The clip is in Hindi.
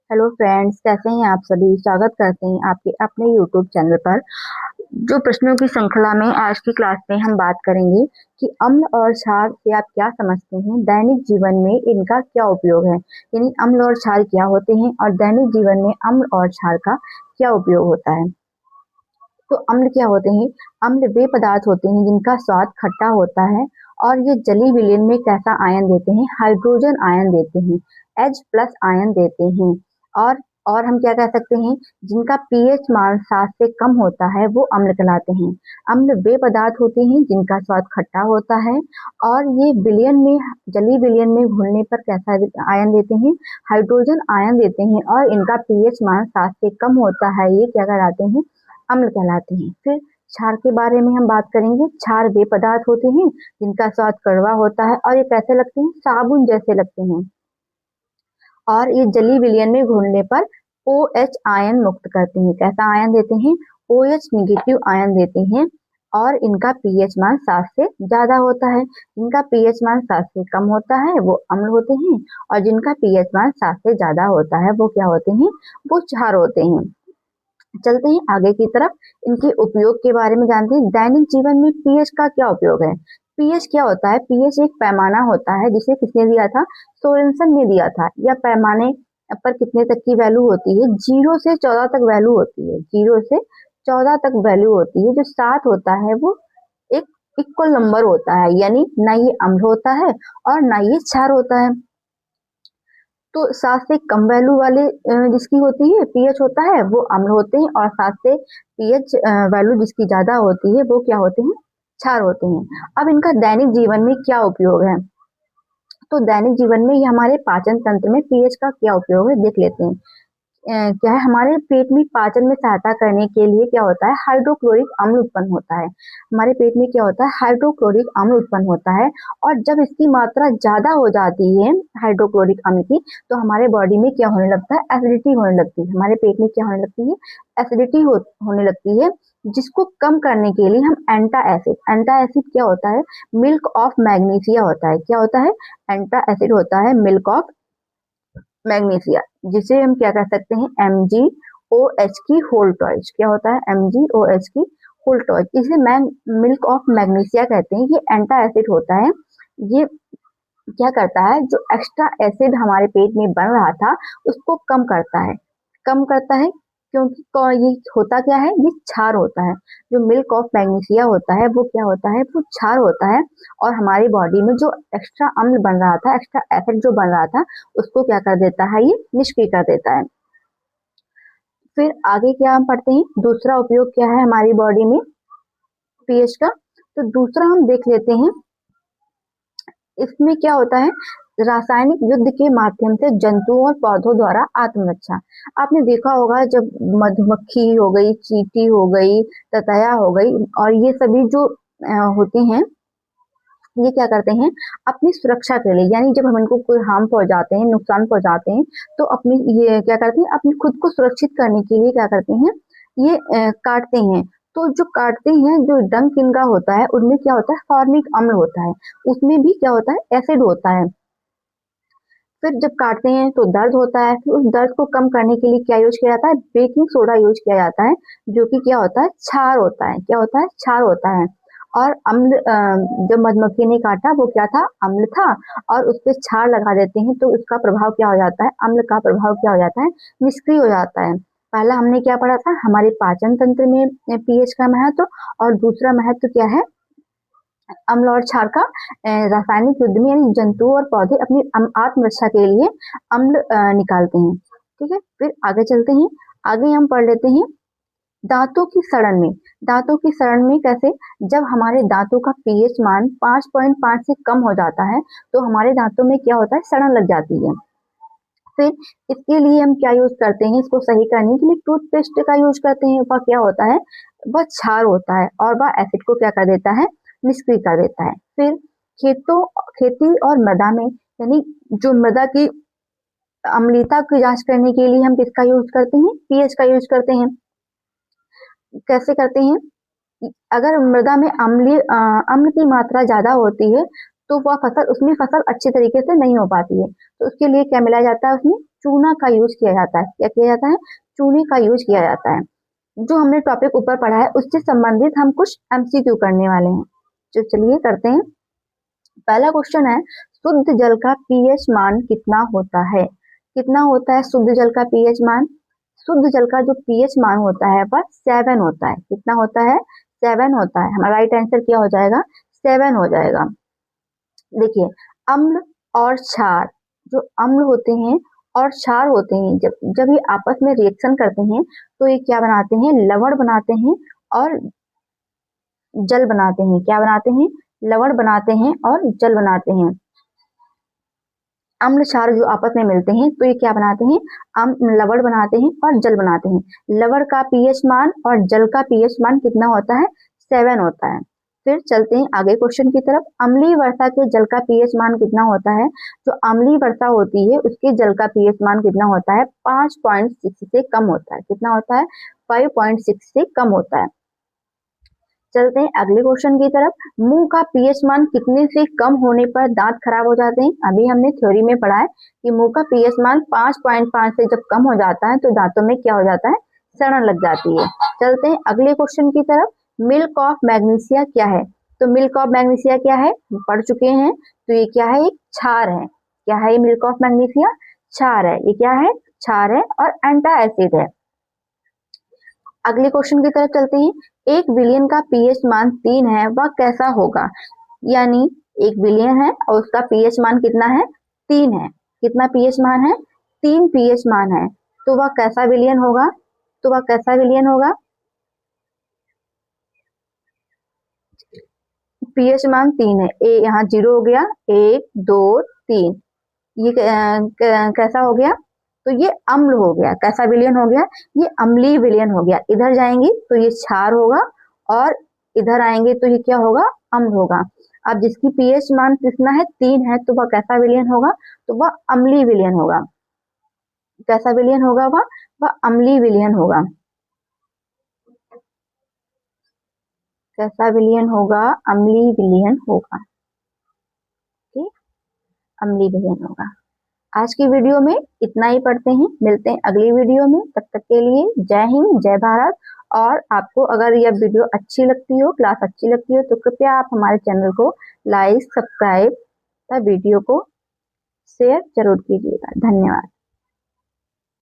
हेलो फ्रेंड्स, कैसे हैं आप सभी। स्वागत करते हैं आपके अपने यूट्यूब चैनल पर। जो प्रश्नों की श्रृंखला में आज की क्लास में हम बात करेंगे कि अम्ल और क्षार से आप क्या समझते हैं, दैनिक जीवन में इनका क्या उपयोग है। यानी अम्ल और क्षार क्या होते हैं और दैनिक जीवन में अम्ल और क्षार का क्या उपयोग होता है। तो अम्ल क्या होते हैं? अम्ल वे पदार्थ होते हैं जिनका स्वाद खट्टा होता है और ये जलीय विलयन में कैसा आयन देते हैं? हाइड्रोजन आयन देते हैं, H+ आयन देते हैं। और हम क्या कह सकते हैं? जिनका पीएच मान 7 से कम होता है वो अम्ल कहलाते हैं। अम्ल वे पदार्थ होते हैं जिनका स्वाद खट्टा होता है और ये विलयन में, जलीय विलयन में घुलने पर कैसा आयन देते हैं? हाइड्रोजन आयन देते हैं और इनका पीएच मान 7 से कम होता है। ये क्या कहलाते हैं? अम्ल कहलाते हैं। फिर क्षार के बारे में हम बात करेंगे। क्षार वे पदार्थ होते हैं जिनका स्वाद कड़वा होता है और ये कैसे लगते हैं? साबुन जैसे लगते हैं और ये जलीय विलयन में घुलने पर OH आयन मुक्त करते हैं। कैसा आयन देते हैं? OH- आयन देते हैं और इनका पीएच मान 7 से ज्यादा होता है। जिनका पीएच मान 7 से कम होता है वो अम्ल होते हैं और जिनका पीएच मान 7 से ज्यादा होता है वो क्या होते हैं? वो क्षार होते हैं। चलते हैं आगे की तरफ, इनके उपयोग के बारे में जानते हैं। दैनिक जीवन में पीएच का क्या उपयोग है? पीएच क्या होता है? पीएच एक पैमाना होता है जिसे किसने दिया था? सोरेनसन ने दिया था। या पैमाने पर कितने तक की वैल्यू होती है? 0 से 14 तक वैल्यू होती है। 0 से 14 तक वैल्यू होती है। जो 7 होता है वो एक इक्वल नंबर होता है, यानी ना ये अम्ल होता है और ना ये क्षार होता है। तो 7 से कम वैल्यू वाले जिसकी होती है पीएच होता है वो अम्ल होते हैं और 7 से पीएच वैल्यू जिसकी ज्यादा होती है वो क्या होते हैं? क्षार होते हैं। अब इनका दैनिक जीवन में क्या उपयोग है? तो दैनिक जीवन में ये हमारे पाचन तंत्र में पीएच का क्या उपयोग है देख लेते हैं। क्या है, हमारे पेट में पाचन में सहायता करने के लिए क्या होता है? हाइड्रोक्लोरिक अम्ल उत्पन्न होता है। हमारे पेट में क्या होता है? हाइड्रोक्लोरिक अम्ल उत्पन्न होता है और जब इसकी मात्रा ज्यादा हो जाती है हाइड्रोक्लोरिक अम्ल की, तो हमारे बॉडी में क्या होने लगता है? एसिडिटी होने लगती है। हमारे पेट में क्या होने लगती है? एसिडिटी होने लगती है, जिसको कम करने के लिए हम एंटा एसिड क्या होता है? मिल्क ऑफ मैग्नीशिया होता है। क्या होता है? एंटा एसिड होता है मिल्क ऑफ मैग्नीशिया, जिसे हम क्या कह सकते हैं? MgOH की होल टॉर्च। क्या होता है? MgOH की होल टॉर्च। इसे मिल्क ऑफ मैग्नीशिया कहते हैं। ये एंटा एसिड होता है। ये क्या करता है? जो एक्स्ट्रा एसिड हमारे पेट में बन रहा था उसको कम करता है। कम करता है क्योंकि ये होता क्या है? ये क्षार होता है। जो मिल्क ऑफ मैग्नीशिया होता है वो क्या होता है? वो क्षार होता है और हमारी बॉडी में जो एक्स्ट्रा अम्ल बन रहा था, एक्स्ट्रा एसिड जो बन रहा था, उसको क्या कर देता है? ये निष्क्रिय कर देता है। फिर आगे क्या हम पढ़ते हैं? दूसरा उपयोग क्या है हमारी बॉडी में पीएच का? तो दूसरा हम देख लेते हैं। इसमें क्या होता है? रासायनिक युद्ध के माध्यम से जंतुओं और पौधों द्वारा आत्मरक्षा। आपने देखा होगा जब मधुमक्खी हो गई, चींटी हो गई, ततैया हो गई और ये सभी जो होते हैं, ये क्या करते हैं? अपनी सुरक्षा के लिए, यानी जब हम इनको कोई हार्म पहुंचाते हैं, नुकसान पहुंचाते हैं, तो अपनी ये क्या करते हैं? अपनी खुद को सुरक्षित करने के लिए क्या करते हैं? ये काटते हैं। तो जो काटते हैं, जो डंक इनका होता है उनमें क्या होता है? फॉर्मिक अम्ल होता है। उसमें भी क्या होता है? एसिड होता है। फिर जब काटते हैं तो दर्द होता है। फिर उस दर्द को कम करने के लिए क्या यूज किया जाता है? बेकिंग सोडा यूज किया जाता है, जो कि क्या होता है? क्षार होता है। क्या होता है? क्षार होता है। और अम्ल, जब मधुमक्खी ने काटा वो क्या था? अम्ल था। और उस पर क्षार लगा देते हैं तो उसका प्रभाव क्या हो जाता है? अम्ल का प्रभाव क्या हो जाता है? निष्क्रिय हो जाता है। पहला हमने क्या पढ़ा था? हमारे पाचन तंत्र में पीएच का महत्व, और दूसरा महत्व क्या है? अम्ल और क्षार का रासायनिक युद्ध में, यानी जंतु और पौधे अपनी आत्मरक्षा के लिए अम्ल निकालते हैं। ठीक है, फिर आगे चलते हैं। आगे हम पढ़ लेते हैं दांतों की सड़न में। दांतों की सड़न में कैसे? जब हमारे दांतों का पीएच मान 5.5 से कम हो जाता है तो हमारे दांतों में क्या होता है? सड़न लग जाती है। फिर इसके लिए हम क्या यूज करते हैं? इसको सही करने के लिए टूथपेस्ट का यूज करते हैं। वह क्या होता है? वह क्षार होता है और वह एसिड को क्या कर देता है? निष्क्रिय कर देता है। फिर खेतों खेती और मृदा में, यानी जो मृदा की अम्लता की जांच करने के लिए हम किसका यूज करते हैं? पीएच का यूज करते हैं। कैसे करते हैं? अगर मृदा में अम्ल की मात्रा ज्यादा होती है तो वह फसल, उसमें फसल अच्छे तरीके से नहीं हो पाती है। तो उसके लिए क्या मिलाया जाता है? उसमें चूना का यूज किया जाता है। क्या किया जाता है? चूने का यूज किया जाता है। जो हमने टॉपिक ऊपर पढ़ा है उससे संबंधित हम कुछ एमसीक्यू करने वाले हैं। तो चलिए करते हैं। पहला क्वेश्चन है, शुद्ध जल का पीएच मान कितना होता है? कितना होता है शुद्ध जल का पीएच मान? शुद्ध जल का जो पीएच मान होता है वह 7 होता है। कितना होता है? 7 होता है। हमारा राइट आंसर क्या हो जाएगा? 7 हो जाएगा। देखिए, अम्ल और क्षार, जो अम्ल होते हैं और क्षार होते हैं, जब जब ये आपस में रिएक्शन करते हैं तो ये क्या बनाते हैं? लवण बनाते हैं और जल बनाते हैं। क्या बनाते हैं? लवण बनाते हैं और जल बनाते हैं। अम्ल क्षार जो आपस में मिलते हैं तो ये क्या बनाते हैं? लवण बनाते हैं और जल बनाते हैं। लवण का पीएच मान और जल का पीएच मान कितना होता है? 7 होता है। फिर चलते हैं आगे क्वेश्चन की तरफ। अम्लीय वर्षा के जल का पीएच मान कितना होता है? जो अम्लीय वर्षा होती है उसके जल का पीएच मान कितना होता है? 5.6 से कम होता है। कितना होता है? 5.6 से कम होता है। चलते हैं अगले क्वेश्चन की तरफ। मुंह का पीएच मान कितने से कम होने पर दांत खराब हो जाते हैं? अभी हमने थ्योरी में पढ़ा है कि मुंह का पीएच मान 5.5 से जब कम हो जाता है तो दांतों में क्या हो जाता है? सड़न लग जाती है। चलते हैं अगले क्वेश्चन की तरफ। मिल्क ऑफ मैग्नीशिया क्या है? तो मिल्क ऑफ मैग्नीशिया क्या है? पढ़ चुके हैं। तो ये क्या है? एक क्षार है। क्या है ये मिल्क ऑफ मैग्नीशिया? क्षार है। ये क्या है? क्षार है और एंटा एसिड है। अगले क्वेश्चन की तरफ चलते हैं। एक विलियन का पीएच मान 3 है, वह कैसा होगा? यानी एक विलियन है और उसका पीएच मान कितना है? 3 है। कितना पीएच मान है? 3 पीएच मान है। तो वह कैसा विलियन होगा? तो वह कैसा विलियन होगा? पीएच मान 3 है। ए यहाँ 0 हो गया, 1 2 3। ये कैसा हो गया? तो ये अम्ल हो गया। कैसा विलयन हो गया? ये अम्लीय विलयन हो गया। इधर जाएंगे तो ये क्षार होगा और इधर आएंगे तो ये क्या होगा? अम्ल होगा। अब जिसकी पीएच मान कितना है? 3 है, तो वह कैसा विलयन होगा? तो वह अम्लीय विलयन होगा। कैसा विलयन होगा? वह अम्लीय विलयन होगा। कैसा विलयन होगा? अम्लीय विलयन होगा। ठीक, अम्लीय विलयन होगा। आज की वीडियो में इतना ही पढ़ते हैं। मिलते हैं अगली वीडियो में। तब तक के लिए जय हिंद, जय भारत। और आपको अगर यह वीडियो अच्छी लगती हो, क्लास अच्छी लगती हो, तो कृपया आप हमारे चैनल को लाइक, सब्सक्राइब तथा वीडियो को शेयर जरूर कीजिएगा। धन्यवाद।